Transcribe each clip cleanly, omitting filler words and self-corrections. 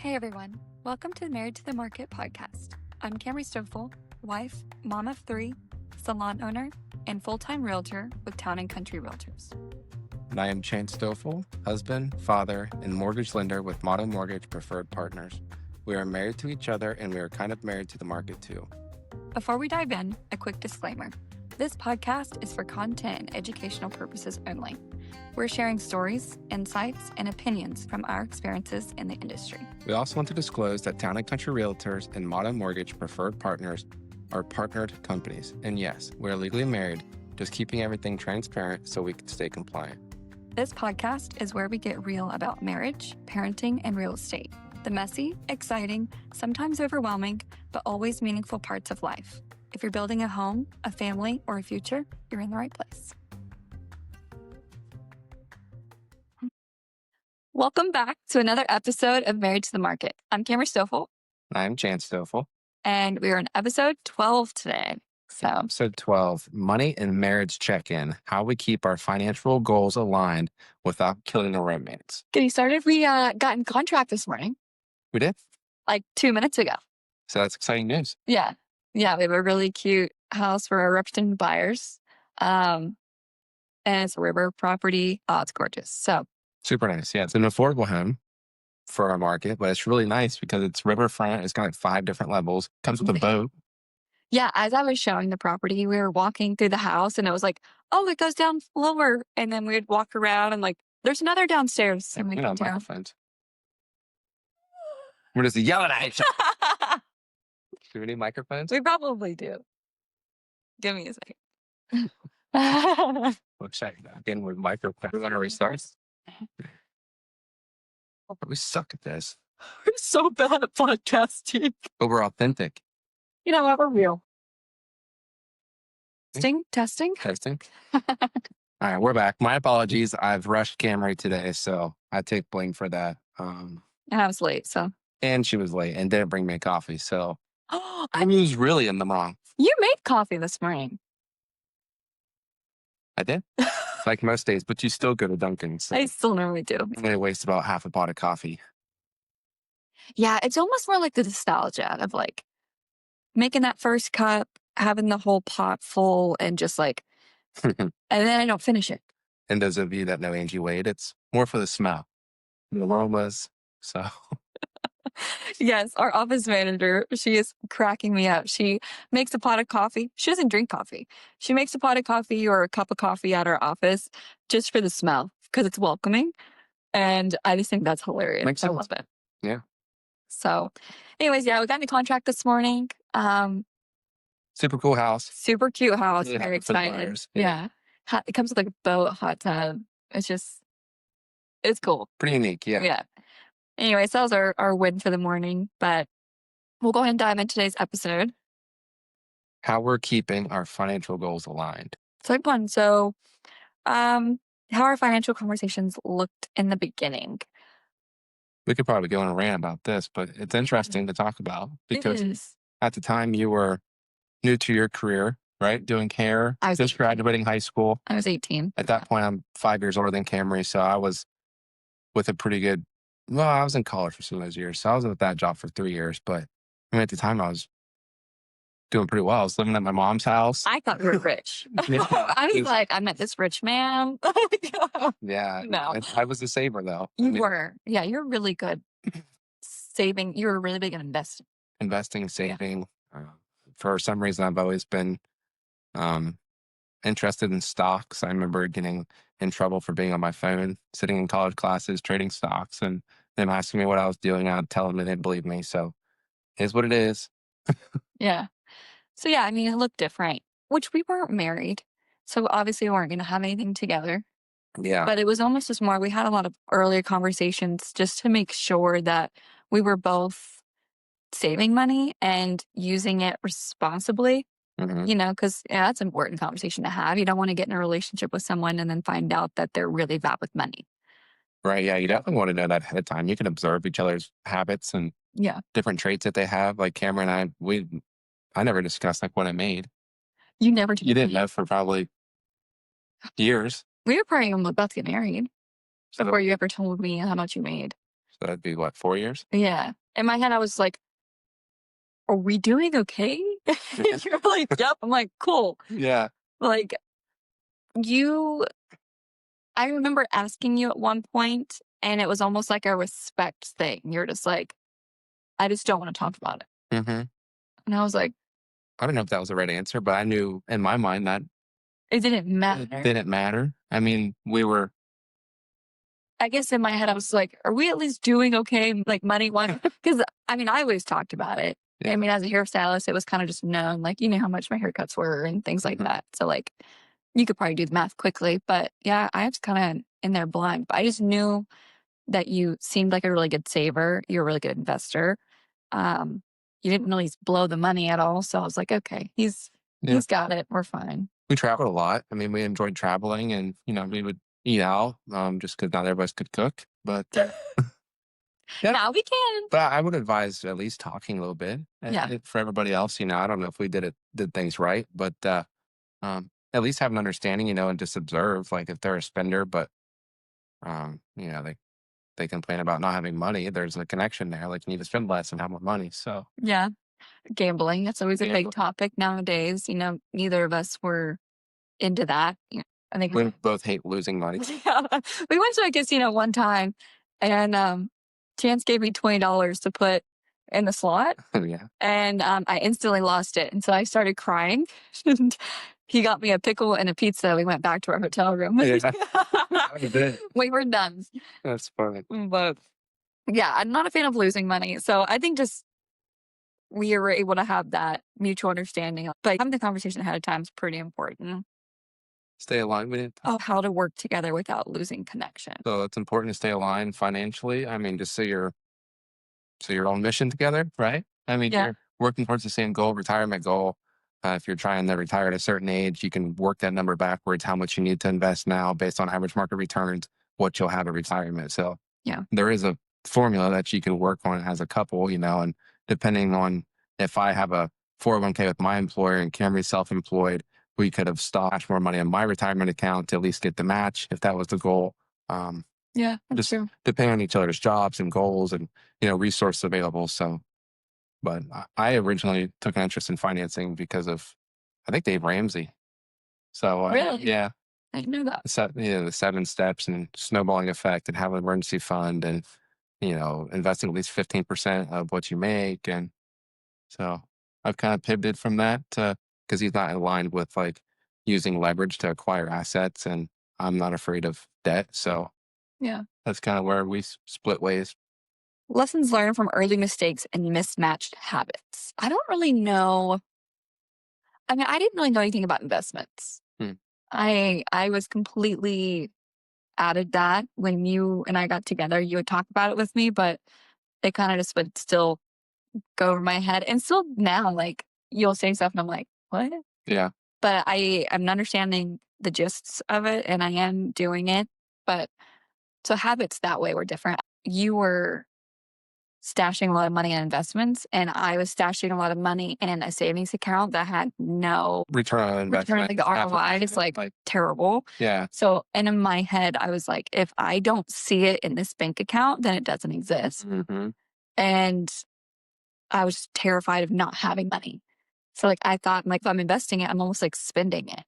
Hey everyone, welcome to the Married to the Market podcast. I'm Camry Stoffel, wife, mom of 3, salon owner, and full-time realtor with Town and Country Realtors. And I am Chance Stoffel, husband, father, and mortgage lender with Motto Mortgage Preferred Partners. We are married to each other and we are kind of married to the market too. Before we dive in, a quick disclaimer. This podcast is for content and educational purposes only. We're sharing stories, insights, and opinions from our experiences in the industry. We also want to disclose that Town and Country Realtors and Motto Mortgage Preferred Partners are partnered companies. And yes, we're legally married, just keeping everything transparent so we can stay compliant. This podcast is where we get real about marriage, parenting, and real estate. The messy, exciting, sometimes overwhelming, but always meaningful parts of life. If you're building a home, a family, or a future, you're in the right place. Welcome back to another episode of Married to the Market. I'm Camry Stoffel. I am Chance Stoffel. And we are in episode 12 today. Episode 12, Money and Marriage Check-In, how we keep our financial goals aligned without killing the romance. Getting started, we got in contract this morning. We did? Like 2 minutes ago. So that's exciting news. Yeah. We have a really cute house for our represented buyers. And it's a river property. Oh, it's gorgeous. So Super nice. Yeah, it's an affordable home for our market, but it's really nice because it's riverfront. It's got like 5 different levels. Comes with a boat. Yeah, as I was showing the property, we were walking through the house and it was like, oh, it goes down lower. And then we'd walk around and like, there's another downstairs. And we go down. Microphones. We're just yelling at each other. Do we need microphones? We probably do. Give me a second. We'll check back in with microphones. We want to restart? We suck at this. We're so bad at podcasting. But we're authentic. You know what? We're real. Testing? All right, we're back. My apologies. I've rushed Camry today, so I take blame for that. And I was late, so. And she was late and didn't bring me coffee, so I I was really in the wrong. You made coffee this morning. I did? Like most days, but you still go to Dunkin's. So I still normally do. I'm going to waste about half a pot of coffee. Yeah, it's almost more like the nostalgia of like making that first cup, having the whole pot full, and just like, and then I don't finish it. And those of you that know Angie Wade, it's more for the smell, the aromas. So, Yes, our office manager, she is cracking me up. She makes a pot of coffee. She doesn't drink coffee. She makes a pot of coffee or a cup of coffee at our office just for the smell because it's welcoming. And I just think that's hilarious. Makes I sense. love it. Yeah. So anyways, yeah, we got in a contract this morning. Super cool house. Super cute house. Yeah, Very for the excited. buyers. Yeah. It comes with like a boat, hot tub. It's cool. Pretty unique. Yeah. Yeah. Anyways, that was our win for the morning, but we'll go ahead and dive into today's episode. How we're keeping our financial goals aligned. Type 1. So, how our financial conversations looked in the beginning. We could probably go on a rant about this, but it's interesting to talk about because at the time you were new to your career, right? Doing hair, I was just 18. graduating high school. I was 18. At that point, I'm 5 years older than Camry, so I was with a pretty good. Well, I was in college for some of those years, so I was with that job for 3 years. But I mean, at the time, I was doing pretty well. I was living at my mom's house. I thought we were rich. Yeah. I was like, I met this rich man. Yeah. No. I was a saver, though. You were. Yeah, you're really good saving. You were really big at investing. Investing, saving. For some reason, I've always been interested in stocks. I remember getting in trouble for being on my phone, sitting in college classes, trading stocks, and them asking me what I was doing. I'd tell them they didn't believe me. So it is what it is. Yeah. So yeah, I mean, it looked different, which we weren't married. So obviously we weren't going to have anything together. Yeah. But it was almost just more, we had a lot of earlier conversations just to make sure that we were both saving money and using it responsibly. Mhm. You know, because that's an important conversation to have. You don't want to get in a relationship with someone and then find out that they're really bad with money. Right. Yeah. You definitely want to know that ahead of time. You can observe each other's habits and different traits that they have. Like Cameron and I never discussed like what I made. You never did. You didn't know for probably years. We were probably about to get married before you ever told me how much you made. That'd be what, 4 years? Yeah. In my head, I was like, are we doing okay? You're like, yep. I'm like, cool. Yeah. Like, you, I remember asking you at one point, and it was almost like a respect thing. You're just like, I just don't want to talk about it. Hmm. And I was like, I don't know if that was the right answer, but I knew in my mind that it didn't it matter. didn't matter. I mean, we were, I guess in my head, I was like, are we at least doing okay, like money wise? Because I mean, I always talked about it. I yeah. mean, as a hairstylist, it was kind of just known, like, you know how much my haircuts were and things like Hmm. that. So, like, you could probably do the math quickly. But yeah, I was kind of in there blind. But I just knew that you seemed like a really good saver. You're a really good investor. Um, you didn't really blow the money at all. So I was like, okay, Yeah. he's got it. We're fine. We traveled a lot. I mean, we enjoyed traveling and, we would eat out just because not everybody could cook. But yeah, Now we can. but I would advise at least talking a little bit Yeah. for everybody else. I don't know if we did things right, but at least have an understanding, and just observe like if they're a spender, but they complain about not having money. There's a connection there. Like you need to spend less and have more money. So Yeah. Gambling. That's always a yeah, big topic nowadays. Neither of us were into that. I think we both hate losing money. yeah. We went to a casino one time and Chance gave me $20 to put in the slot Yeah. and I instantly lost it. And so I started crying. And he got me a pickle and a pizza. We went back to our hotel room. Yeah. I did. We were done. That's funny. But yeah, I'm not a fan of losing money. So I think just we were able to have that mutual understanding. But having the conversation ahead of time is pretty important. Stay aligned with it. Oh, how to work together without losing connection. So it's important to stay aligned financially. I mean, just so you're on mission together, right? I mean, Yeah. you're working towards the same goal, retirement goal. If you're trying to retire at a certain age, you can work that number backwards, how much you need to invest now based on average market returns, what you'll have at retirement. So Yeah. there is a formula that you can work on as a couple, and depending on if I have a 401k with my employer and Camry's self-employed, we could have stashed more money in my retirement account to at least get the match if that was the goal. Um, Yeah. That's just true. depending on each other's jobs and goals and resources available. So, but I originally took an interest in financing because of I think Dave Ramsey. So Really? yeah, I didn't know that. the 7 steps and snowballing effect and have an emergency fund and investing at least 15% of what you make. And so I've kind of pivoted from that because he's not aligned with like using leverage to acquire assets, and I'm not afraid of debt. So Yeah. that's kind of where we split ways. Lessons learned from early mistakes and mismatched habits. I don't really know. I mean, I didn't really know anything about investments. Hmm. I was completely out of that when you and I got together. You would talk about it with me, but it kind of just would still go over my head. And still now, like you'll say stuff and I'm like, what? Yeah. But I'm understanding the gists of it and I am doing it. But so habits that way were different. You were stashing a lot of money in investments, and I was stashing a lot of money in a savings account that had no Return on return. investment. Like the ROI is like terrible. Yeah. So, and in my head, I was like, if I don't see it in this bank account, then it doesn't exist. Hmm. And I was terrified of not having money. So, like, I thought, like, if I'm investing it, I'm almost like spending it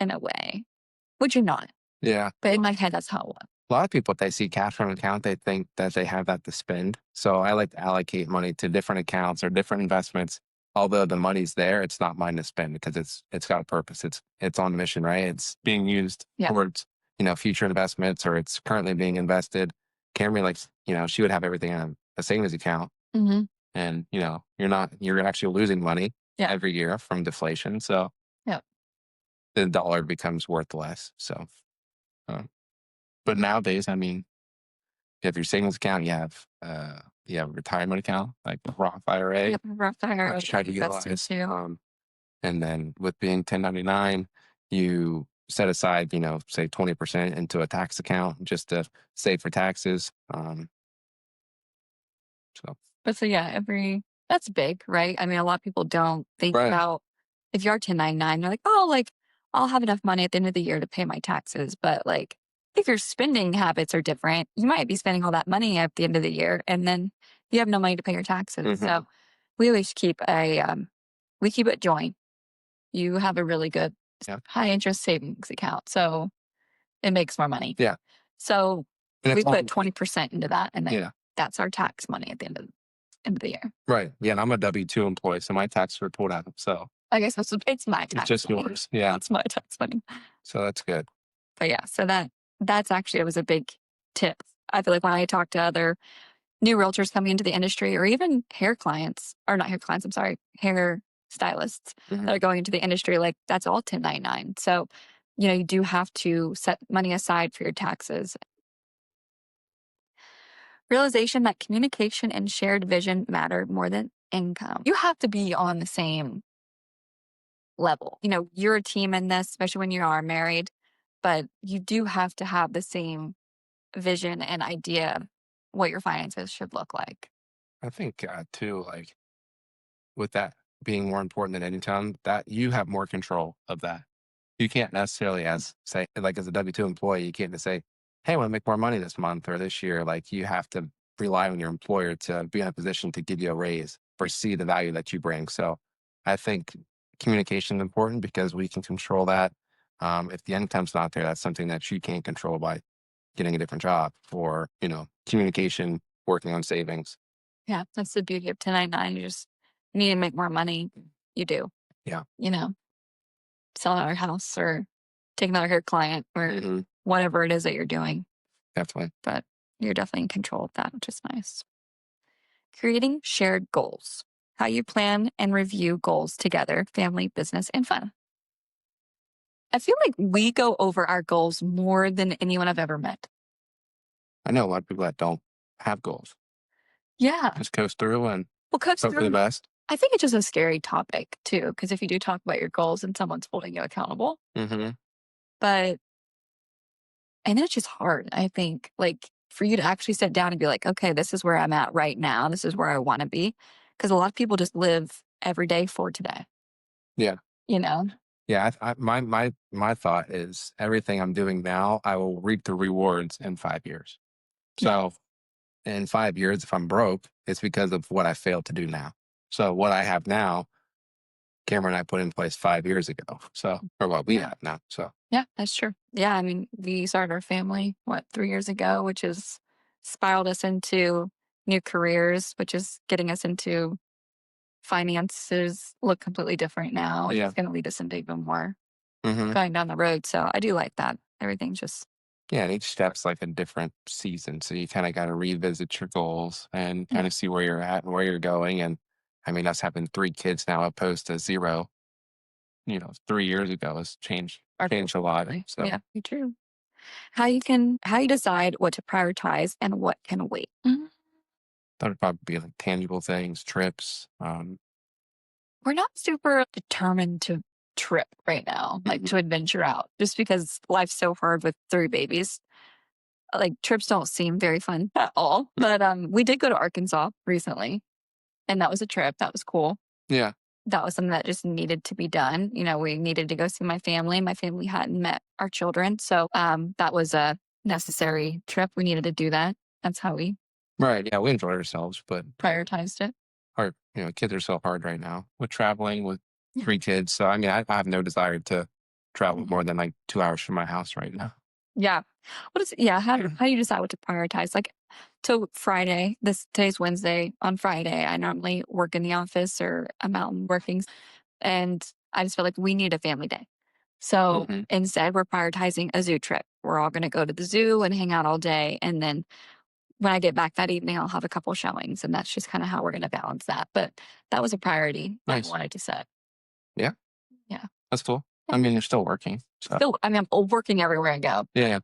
in a way, which you're not. Yeah. But in my head, that's how it was. A lot of people, if they see cash on account, they think that they have that to spend. So I like to allocate money to different accounts or different investments. Although the money's there, it's not mine to spend because it's got a purpose. It's on mission, right? It's being used Yeah. towards future investments, or it's currently being invested. Camry, like she would have everything in a savings account, Mm-hmm. and you're actually losing money Yeah. every year from deflation. So Yeah. the dollar becomes worth less. So, uh, but nowadays, I mean, you have your savings account, you have a retirement account like a Roth IRA. Yep. Rough I hire. try to That's utilize. too. And then with being 1099, you set aside, say 20% into a tax account just to save for taxes. So But so yeah, that's big, right? I mean, a lot of people don't think right, about if you are 1099, they're like, oh, like I'll have enough money at the end of the year to pay my taxes. But like if your spending habits are different, you might be spending all that money at the end of the year and then you have no money to pay your taxes. Hmm. So we always keep we keep it joint. You have a really good Yeah. high interest savings account. So it makes more money. Yeah. So And we it's all, put 20% into that and then yeah. that's our tax money at the end of the year. Right. Yeah. And I'm a W-2 employee, so my taxes are pulled out. So I guess it's my it's tax just money. yours. Yeah. It's my tax money. So that's good. But yeah, so that's actually it was a big tip. I feel like when I talk to other new realtors coming into the industry or even hair clients, or not hair clients, I'm sorry, hair stylists that are going into the industry, like that's all 1099. So, you do have to set money aside for your taxes. Realization that communication and shared vision matter more than income. You have to be on the same level. You're a team in this, especially when you are married, but you do have to have the same vision and idea of what your finances should look like. I think too, like with that being more important than income, that you have more control of that. You can't necessarily say like as a W-2 employee, you can't just say, "Hey, I want to make more money this month or this year." Like you have to rely on your employer to be in a position to give you a raise or see the value that you bring. So I think communication is important because we can control that. If the income's not there, that's something that you can't control by getting a different job or, communication, working on savings. Yeah, that's the beauty of 1099. You just need to make more money. You do, Yeah. you know, sell another house or take another hair client or Hmm. whatever it is that you're doing. Definitely. But you're definitely in control of that, which is nice. Creating shared goals. How you plan and review goals together, family, business, and fun. I feel like we go over our goals more than anyone I've ever met. I know a lot of people that don't have goals. Yeah. Just coast through and Well, coach hope for the through. best. I think it's just a scary topic too, because if you do talk about your goals and someone's holding you accountable, Hmm. but and then it's just hard. I think like for you to actually sit down and be like, okay, this is where I'm at right now. This is where I want to be. Because a lot of people just live every day for today, Yeah. you know? Yeah. My thought is everything I'm doing now, I will reap the rewards in 5 years. Yeah. So in 5 years, if I'm broke, it's because of what I failed to do now. So what I have now, Cameron and I put in place 5 years ago. So, or what we Yeah. have now. So, Yeah, that's true. Yeah. I mean, we started our family, 3 years ago, which has spiraled us into new careers, which is getting us into finances look completely different now, which yeah. is going to lead us into even more Hmm. going down the road. So I do like that. Everything's just, Yeah. And each step's like a different season. So you kind of got to revisit your goals and yeah, kind of see where you're at and where you're going. And I mean, us having 3 kids now opposed to zero, 3 years ago has our changed a lot. goals. So Yeah, be true. How you decide what to prioritize and what can wait. that would probably be like tangible things, trips. We're not super determined to trip right now, like Mhm. to adventure out, just because life's so hard with 3 babies. Like trips don't seem very fun at all. But we did go to Arkansas recently, and that was a trip. That was cool. Yeah. That was something that just needed to be done. We needed to go see my family. My family hadn't met our children. So that was a necessary trip. We needed to do that. That's how we Right. Yeah. We enjoy ourselves, but prioritized it. our kids are so hard right now with traveling with Yeah. 3 kids. So I mean, I have no desire to travel Mhm. more than like 2 hours from my house right now. Yeah. How do you decide what to prioritize? Like, so Friday, today's Wednesday. On Friday, I normally work in the office or I'm out and working. And I just feel like we need a family day. So Hmm. instead, we're prioritizing a zoo trip. We're all going to go to the zoo and hang out all day. And then when I get back that evening, I'll have a couple showings. And that's just kind of how we're going to balance that. But that was a priority that I Nice. wanted to set. Yeah. Yeah. That's cool. I mean, you're still working. So Still, I mean, I'm working everywhere I go. yeah.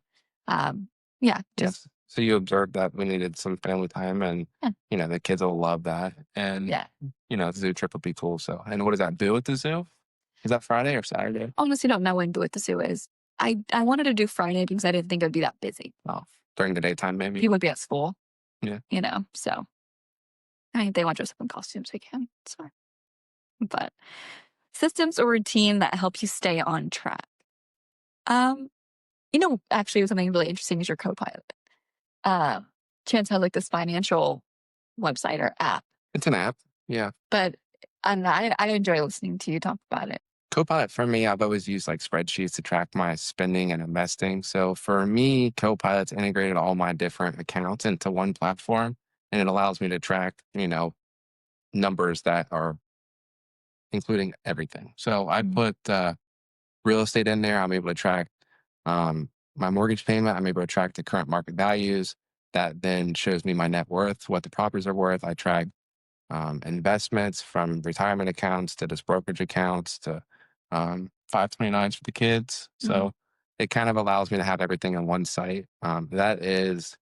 Yeah. Yeah. Just, Yes. So you observed that we needed some family time and, yeah. the kids will love that. And, Yeah. the zoo trip would be cool. So, and what does that do at the zoo? Is that Friday or Saturday? Honestly don't know when what the zoo is. I wanted to do Friday because I didn't think it would be that busy. Oh, during the daytime, maybe? People would be at school, Yeah. So I mean, if they want to dress up in costumes, we can. It's fine. But systems or routine that help you stay on track. Um, Actually, something really interesting is your Copilot. Uh, Chance has like this financial website or app, It's an app. Yeah. but I enjoy listening to you talk about it. Copilot for me, I've always used like spreadsheets to track my spending and investing. So for me, Copilot's integrated all my different accounts into one platform and it allows me to track, numbers that are including everything. So I Mhm, put real estate in there. I'm able to track my mortgage payment. I'm able to track the current market values. That then shows me my net worth, what the properties are worth. I track investments from retirement accounts to just brokerage accounts to 529s for the kids. mhm. So it kind of allows me to have everything on one site. That is,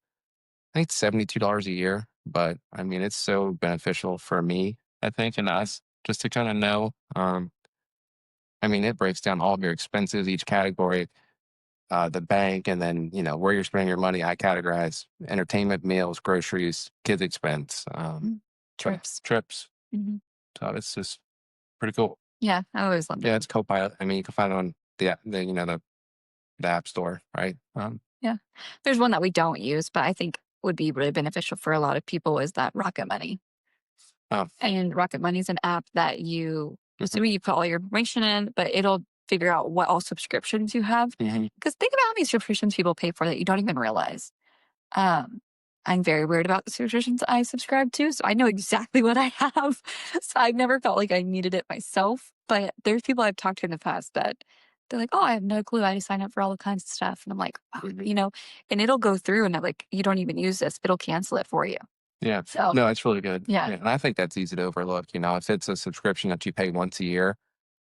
I think, $72 a year, but I mean, it's so beneficial for me, I think, and us just to kind of know. I mean, it breaks down all of your expenses, each category, the bank, and then where you're spending your money. I categorize entertainment, meals, groceries, kids expense, Mm. but Trips. trips. Hmm. So it's just pretty cool. Yeah, I always loved it. Yeah, it's Copilot. I mean, you can find it on the App Store, right? Yeah. There's one that we don't use, but I think would be really beneficial for a lot of people is that Rocket Money. Oh, And Rocket Money is an app that mhm, assuming you put all your information in, but it'll figure out what all subscriptions you have. mhm. Because think about how many subscriptions people pay for that you don't even realize. Um, I'm very weird about the subscriptions I subscribe to, so I know exactly what I have. So I've never felt like I needed it myself. But there's people I've talked to in the past that they're like, "Oh, I have no clue. I just sign up for all the kinds of stuff," and I'm like, "Wow," and it'll go through and I'm like, "You don't even use this. It'll cancel it for you." Yeah, So no, it's really good. yeah, Yeah, and I think that's easy to overlook. If it's a subscription that you pay once a year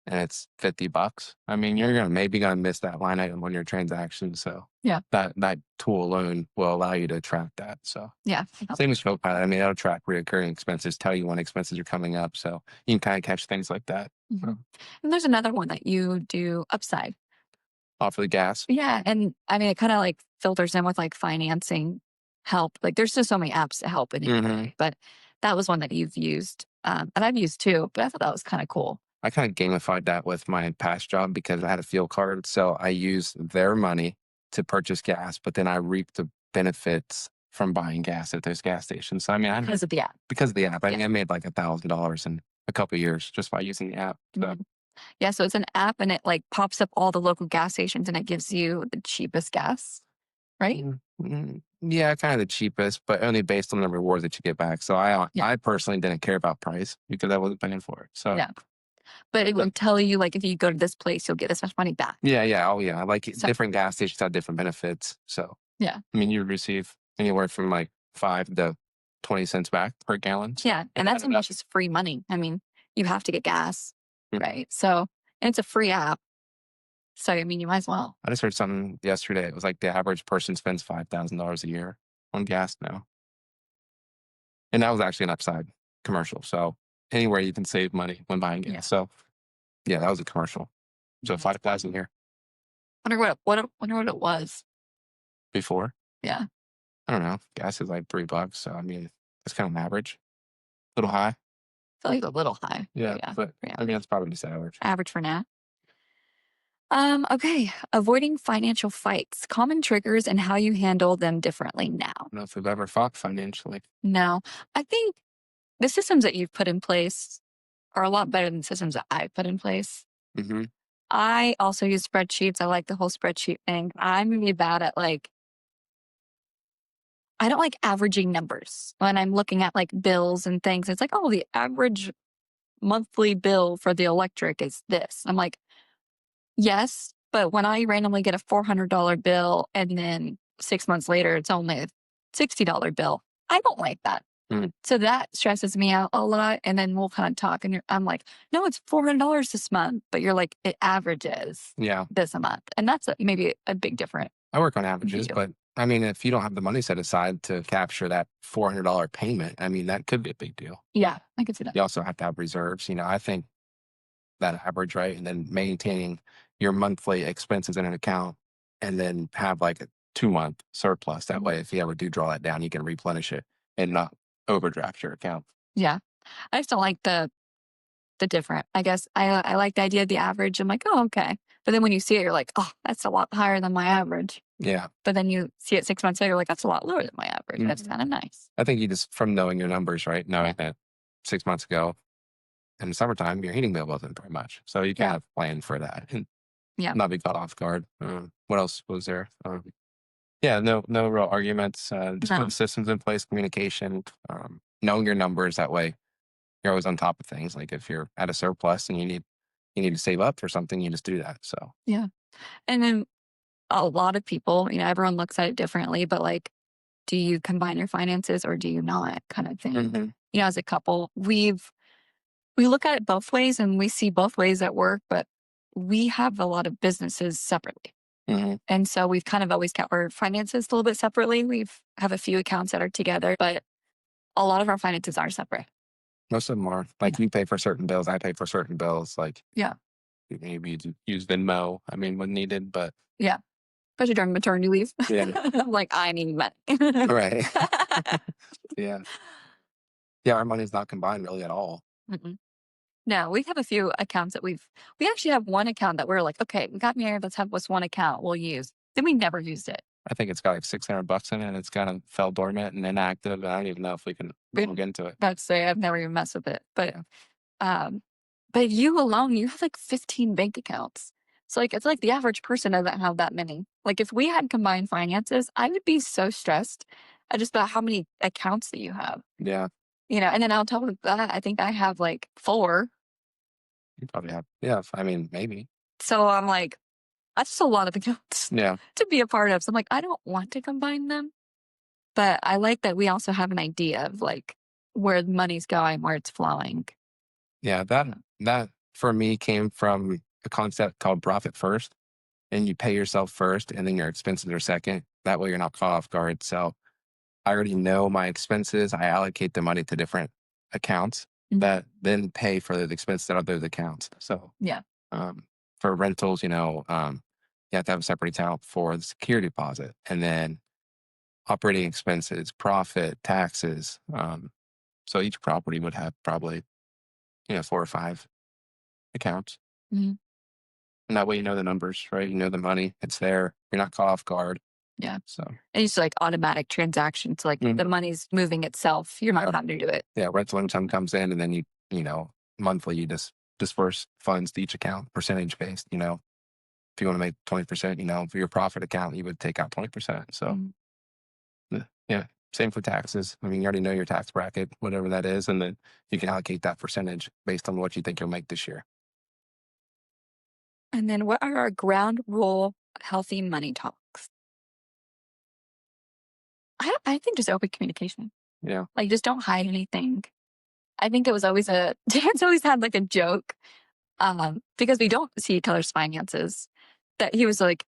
and it's $50, I mean, you're gonna miss that line item on your transaction. So yeah, that tool alone will allow you to track that. So yeah. same as Copilot. I mean, it'll track recurring expenses, tell you when expenses are coming up, so you can kind of catch things like that. Mhm. And there's another one that you do Upside. Off of the gas. Yeah, and I mean, it kinda, like, filters in with, like, financing help. Like, there's just so many apps to help in any Hmm. way, but that was one that you've used, and I've used too, but I thought that was kinda cool. I kind of gamified that with my past job because I had a fuel card. So I used their money to purchase gas, but then I reaped the benefits from buying gas at those gas stations. So I mean, Because of the app. because of the app, I Yeah. mean, I made like $1,000 in a couple of years just by using the app. So Mhm. Yeah, so it's an app and it, like, pops up all the local gas stations and it gives you the cheapest gas, right? yeah, kind of the cheapest, but only based on the rewards that you get back. So I Yeah, I personally didn't care about price because I wasn't paying for it. So yeah. But it would tell you, like, if you go to this place, you'll get this much money back. yeah, yeah, oh yeah, like So different gas stations have different benefits. So yeah. I mean, you receive anywhere from like 5 to 20 cents back per gallon. So Yeah, and it's that's kind of almost nothing. just free money. I mean, you have to get gas, Mm. right? So and it's a free app, so, I mean, you might as well. I just heard something yesterday. It was like the average person spends $5,000 a year on gas now. And that was actually an upside commercial. So anywhere you can save money when buying Yeah. gas. So yeah, that was a commercial. So Mhm. 5,000 here Wonder what it was. before. Yeah. I don't know. Gas is like $3. So I mean, it's kind of average. A little high. I feel like it's a little high, but Yeah. yeah, But pretty I mean, average. that's probably just average. Average for now. Okay. Avoiding financial fights, common triggers and how you handle them differently now. I don't know if we've ever fought financially. No, I think the systems that you've put in place are a lot better than systems that I put in place. Hmm. I also use spreadsheets. I like the whole spreadsheet thing. I'm really bad at like, I don't like averaging numbers when I'm looking at like bills and things. It's like, oh, the average monthly bill for the electric is this. I'm like, yes, but when I randomly get a $400 bill and then 6 months later it's only a $60 bill, I don't like that. Mm. So that stresses me out a lot. And then we'll kind of talk, and I'm like, no, it's $400 this month, but you're like, it averages Yeah. this a month, and that's maybe a big difference I work on view. averages, but I mean, if you don't have the money set aside to capture that $400 payment, I mean, that could be a big deal. Yeah, I can see that. You also have to have reserves. I think that average, right? And then maintaining your monthly expenses in an account and then have like a 2 month surplus. That Mhm. way, if you ever do draw that down, you can replenish it and not overdraft your account. Yeah, I just don't like the different. I guess I like the idea of the average. I'm like, oh, okay, but then when you see it, you're like, oh, that's a lot higher than my average. Yeah. But then you see it 6 months later, like, that's a lot lower than my average. That's Mhm. kind of nice. I think you just from knowing your numbers, right? Knowing that 6 months ago in the summertime, your heating bill wasn't very much. So you kind Yeah. of plan for that and Yeah. not be caught off guard. What else was there? Yeah, no real arguments. Just No. putting systems in place, communication, knowing your numbers. That way, you're always on top of things. Like if you're at a surplus and you need to save up for something, you just do that. So, Yeah. And then a lot of people, everyone looks at it differently, but like, do you combine your finances or do you not kind of thing? hmm As a couple, we look at it both ways and we see both ways at work, but we have a lot of businesses separately. hmm And so we've kind of always kept our finances a little bit separately. We've have a few accounts that are together, but a lot of our finances are separate. most of them are like Yeah. you pay for certain bills, I pay for certain bills. Like Yeah. maybe you use Venmo. I mean, when needed, but Yeah. Especially during maternity leave. yeah, I'm like, I need money. right. Yeah, yeah. Our money's not combined really at all. Mm-mm. No, we have a few accounts that we actually have one account that we're like, okay, we got married. Let's have this one account we'll use. Then we never used it. I think it's got like $600 in it. And it's kind of fell dormant and inactive. And I don't even know if we can But look into it. I'd say I've never even messed with it. Yeah. Um, but you alone, you have like 15 bank accounts. So like it's like the average person doesn't have that many. Like if we had combined finances, I would be so stressed at just about how many accounts that you have. Yeah. And then on top of that, I think I have like four. You probably have. Yeah. I mean, maybe. So I'm like, that's just a lot of accounts Yeah. to be a part of. So I'm like, I don't want to combine them. But I like that we also have an idea of like where the money's going, where it's flowing. Yeah. That for me came from a concept called profit first. And you pay yourself first and then your expenses are second. That way you're not caught off guard. So I already know my expenses. I allocate the money to different accounts Mhm. that then pay for the expenses that other accounts. So Yeah. um, for rentals, you have to have a separate account for the security deposit and then operating expenses, profit, taxes. So each property would have probably, 4 or 5 accounts. Mhm. And that way you know the numbers, right? You know the money, it's there. You're not caught off guard. Yeah. So And it's like automatic transactions. Like the mhm. money's moving itself. You're not having to do it. Yeah, rental income comes in and then monthly you just disperse funds to each account, percentage based. If you want to make 20%, for your profit account, you would take out 20%. So Mhm. yeah, same for taxes. I mean, you already know your tax bracket, whatever that is, and then you can allocate that percentage based on what you think you'll make this year. And then what are our ground rule healthy money talks? I think just open communication. Yeah. Like just don't hide anything. I think it was always Dan's always had like a joke, because we don't see each other's finances, that he was like,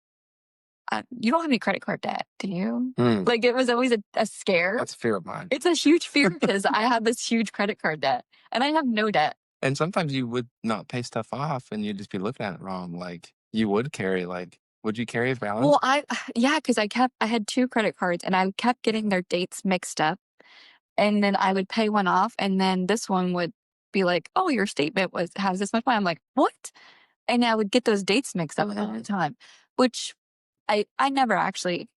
you don't have any credit card debt, do you? Mm, Like it was always a scare. that's a fear of mine. It's a huge fear because I have this huge credit card debt and I have no debt. And sometimes you would not pay stuff off and you'd just be looking at it wrong. Like you would carry, would you carry a balance? Well, yeah, because I had two credit cards and I kept getting their dates mixed up. And then I would pay one off and then this one would be like, oh, your statement has this much money. I'm like, what? And I would get those dates mixed up all the time, which I never actually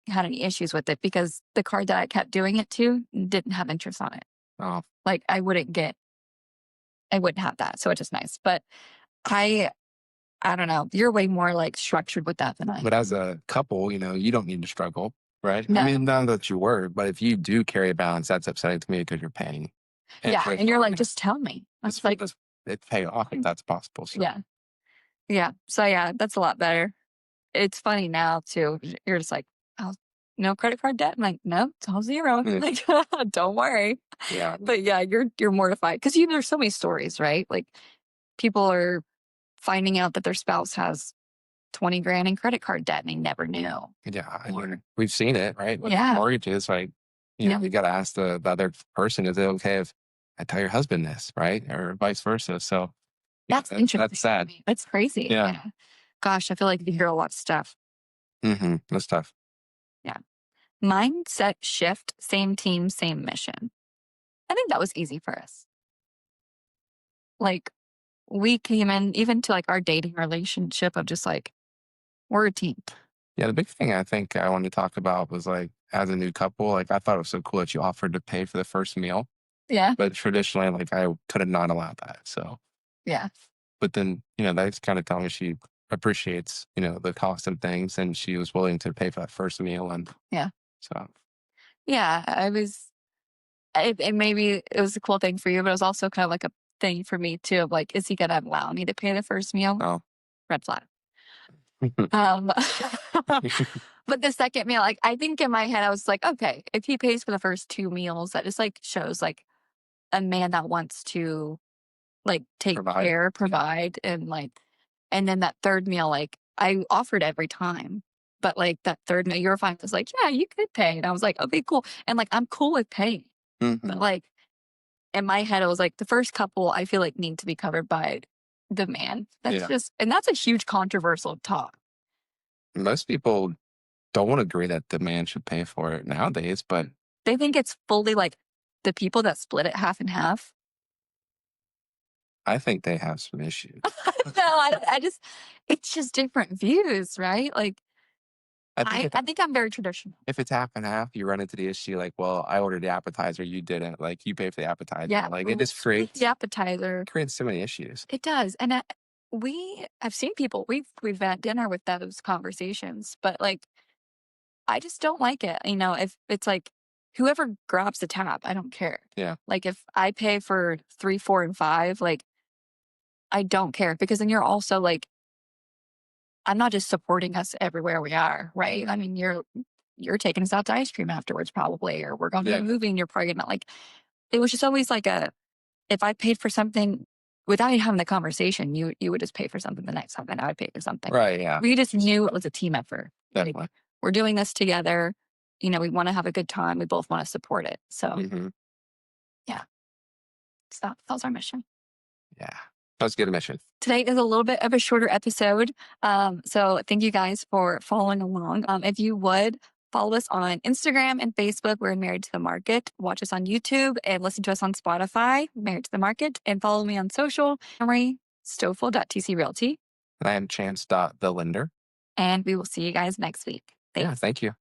had any issues with it because the card that I kept doing it to didn't have interest on it. Oh, Like I wouldn't have that. So it's just nice. But I I don't know. You're way more like structured with that than I but am. as a couple, you don't need to struggle, right? I No. mean, not that you were, but if you do carry a balance, that's upsetting to me because you're paying Yeah. interest And you're on like, it. just tell me. I It's was like, just it pay off if that's possible. So yeah. Yeah. So yeah, that's a lot better. It's funny now too. You're just like, oh, no credit card debt. I'm like, no, it's all zero. mm, Like, don't worry. yeah, But yeah, you're mortified because there's so many stories, right? Like people are finding out that their spouse has 20 grand in credit card debt and they never knew. yeah. I Or mean, we've seen it, right? With yeah, mortgages, like yeah, you got to ask the other person, is it okay if I tell your husband this, right, or vice versa? So that's that's interesting to sad. me. That's crazy. Yeah. Yeah. Gosh, I feel like you hear a lot of stuff. That's tough. Yeah. Mindset shift, same team, same mission. I think that was easy for us. Like we came in even to like our dating relationship of just like, we're a team. Yeah, the big thing I think I wanted to talk about was like as a new couple, like I thought it was so cool that you offered to pay for the first meal, Yeah. but traditionally, like I could have not allowed that. So, Yeah. but then that's kind of telling me she appreciates the cost of things, and she was willing to pay for that first meal, and Yeah. so Yeah. I was, it maybe it was a cool thing for you, but it was also kind of like a thing for me too. Of like, is he going to allow me to pay the first meal? oh, Red flag. Um, but the second meal, like I think in my head, I was like, okay, if he pays for the first two meals, that just like shows like a man that wants to like take provide. care, Yeah. provide, and like, and then that third meal, like I offered every time, but like that third meal, your fine was like, yeah, you could pay, and I was like, okay, cool, and like I'm cool with paying, but Hmm. like in my head, it was like the first couple I feel like need to be covered by the man. That's Yeah. just, and that's a huge controversial talk. Most people don't agree that the man should pay for it nowadays, but They think it's fully like the people that split it half and half. I think they have some issues. No, I just, it's just different views, right? Like I think I think I'm very traditional. if it's half and half, you run into the issue like, well, I ordered the appetizer, you didn't. Like, you pay for the appetizer. Yeah, Like, it ooh, just split the appetizer. creates so many issues. It does, and I've seen people, we've had dinner with those conversations, but like I just don't like it. You know, if it's like whoever grabs the tab, I don't care. Yeah. Like if I pay for 3, 4, and 5, like I don't care because then you're also like, I'm not just supporting us everywhere we are, right? I mean, you're taking us out to ice cream afterwards, probably, or we're going to a Yeah. movie and you're probably not like. It was just always like a, if I paid for something without even having the conversation, you would just pay for something the next time, and I would pay for something. Right. Yeah. We just knew it was a team effort. Like Definitely. we're doing this together. You know, we want to have a good time. We both want to support it. So Hmm. yeah, so that was our mission. Yeah. That was a good admission. Today is a little bit of a shorter episode. So thank you guys for following along. If you would follow us on Instagram and Facebook, we're Married to the Market. Watch us on YouTube and listen to us on Spotify, Married to the Market, and follow me on social, Stoffel.tc Realty. And I am Chance. The Linder. And we will see you guys next week. Yeah. Thanks. Thank you.